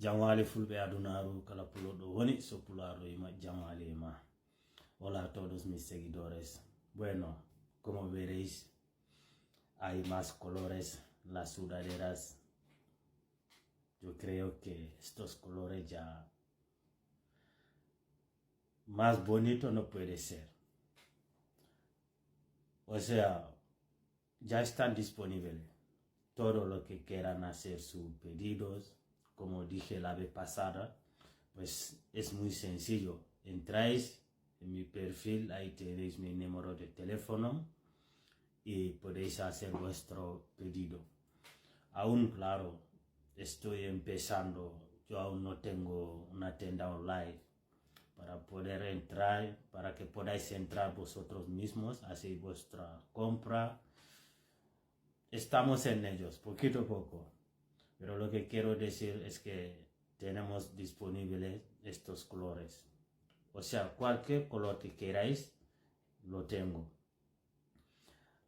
Jamwale fulbe adunaru kala pulodo woni so pularo ima jamwale ma. Hola a todos mis seguidores. Bueno, como veréis, hay más colores las sudaderas. Yo creo que estos colores ya más bonito no puede ser. O sea, ya están disponibles. Todo lo que quieran hacer sus pedidos, como dije la vez pasada, pues es muy sencillo. Entráis en mi perfil, ahí tenéis mi número de teléfono y podéis hacer vuestro pedido. Aún, claro, estoy empezando, yo aún no tengo una tienda online para poder entrar, para que podáis entrar vosotros mismos, hacer vuestra compra. Estamos en ellos, poquito a poco. Pero lo que quiero decir es que tenemos disponibles estos colores. O sea, cualquier color que queráis, lo tengo.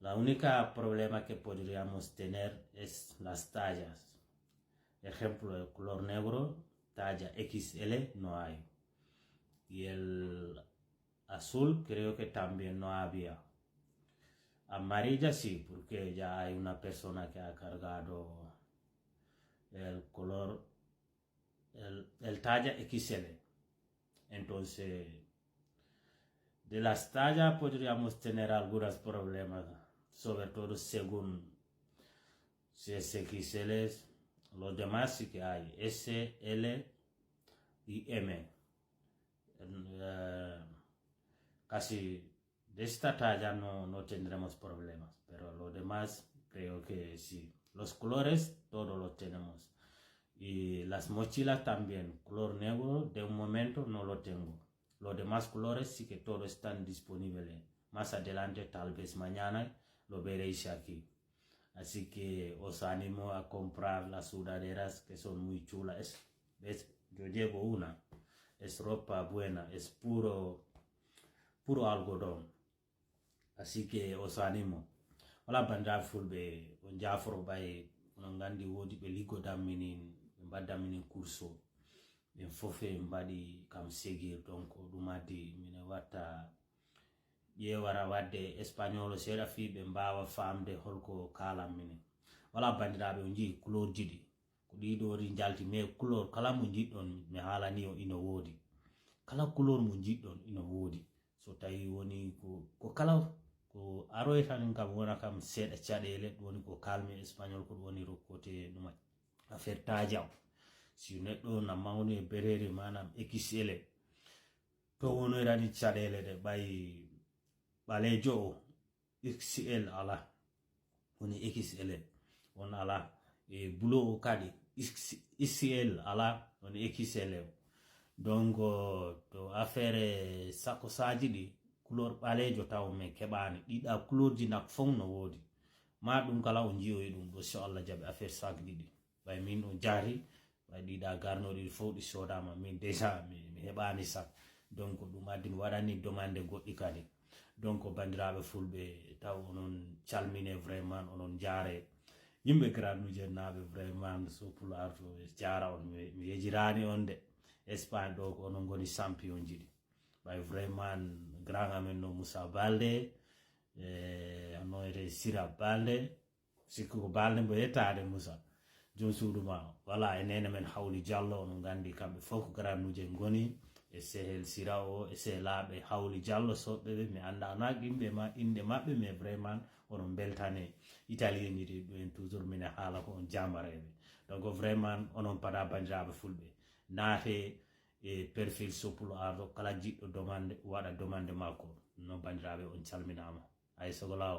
La única problema que podríamos tener es las tallas. Ejemplo, el color negro, talla XL, no hay. Y el azul creo que también no había. Amarilla sí, porque ya hay una persona que ha cargado el color, el talla XL. Entonces, de las tallas podríamos tener algunos problemas, sobre todo según si es XL. Los demás sí que hay S, L y M. Casi de esta talla no tendremos problemas, pero lo demás creo que sí. Los colores todos los tenemos. Y las mochilas también, color negro de un momento no lo tengo. Los demás colores sí que todos están disponibles. Más adelante, tal vez mañana, lo veréis aquí. Así que os animo a comprar las sudaderas que son muy chulas. ¿Ves? Yo llevo una. Es ropa buena, es puro algodón. Así que os animo. Wala banda fulbe on jaforo bay on gandi wodi be ligodam minin badam minin kurso ben fofe mbadi kam segir donc dumadi mine watta yewara wadde espagnol sera fi be mbawa famde holko kala minen wala bandirabe on ji couleur jidi ko dido ri jalti me couleur kala mo jiddon mi halani o ino wodi kala couleur mo jiddon ino wodi so tawi woni ko kala ko aroy tan kam wona kam seeda cadele woni ko kalmi espagnol ko woni ro côté dum affaire tajaw si neddo na mawni berere manam XL to wono rani cadele de bay balejo XL ala woni XL on ala e bulo kadi XL ala woni XL donc to affaire sako saji di couleur balejo taw me kebani dida couleur ji nak fon no wodi ma dum kala on jiyo dum do so Allah jabe affaire sak didi bay min on jari bay dida garno di fo di sodama min déjà mi hebani sak donc dum adin wadani demande goddi kadi donc bandirabe fulbe taw onon calmine vraiment onon jare yimbe granuje nabe vraiment so pour arto jara on mi yejirani on de Espagne do ko onon goni champion jidi bay vraiment grand amen no Moussa Balde no ere Sira Balde sikko Balde bo etade Moussa jon suduma wala enene men hawli Diallo no gandi kambe foko granuje ngoni e sehel Sira o e selabe hawli Diallo sobbe mi anda na gimbe ma inde mabbe me vraiment onon beltane italien ni do en toujours mine hala ko on jamarebe donc vraiment onon pada bandirabe fulbe naate e perfil sopulo ardo kala jiddo demande wada demande mako no bandirabe on calminama ay sogolaw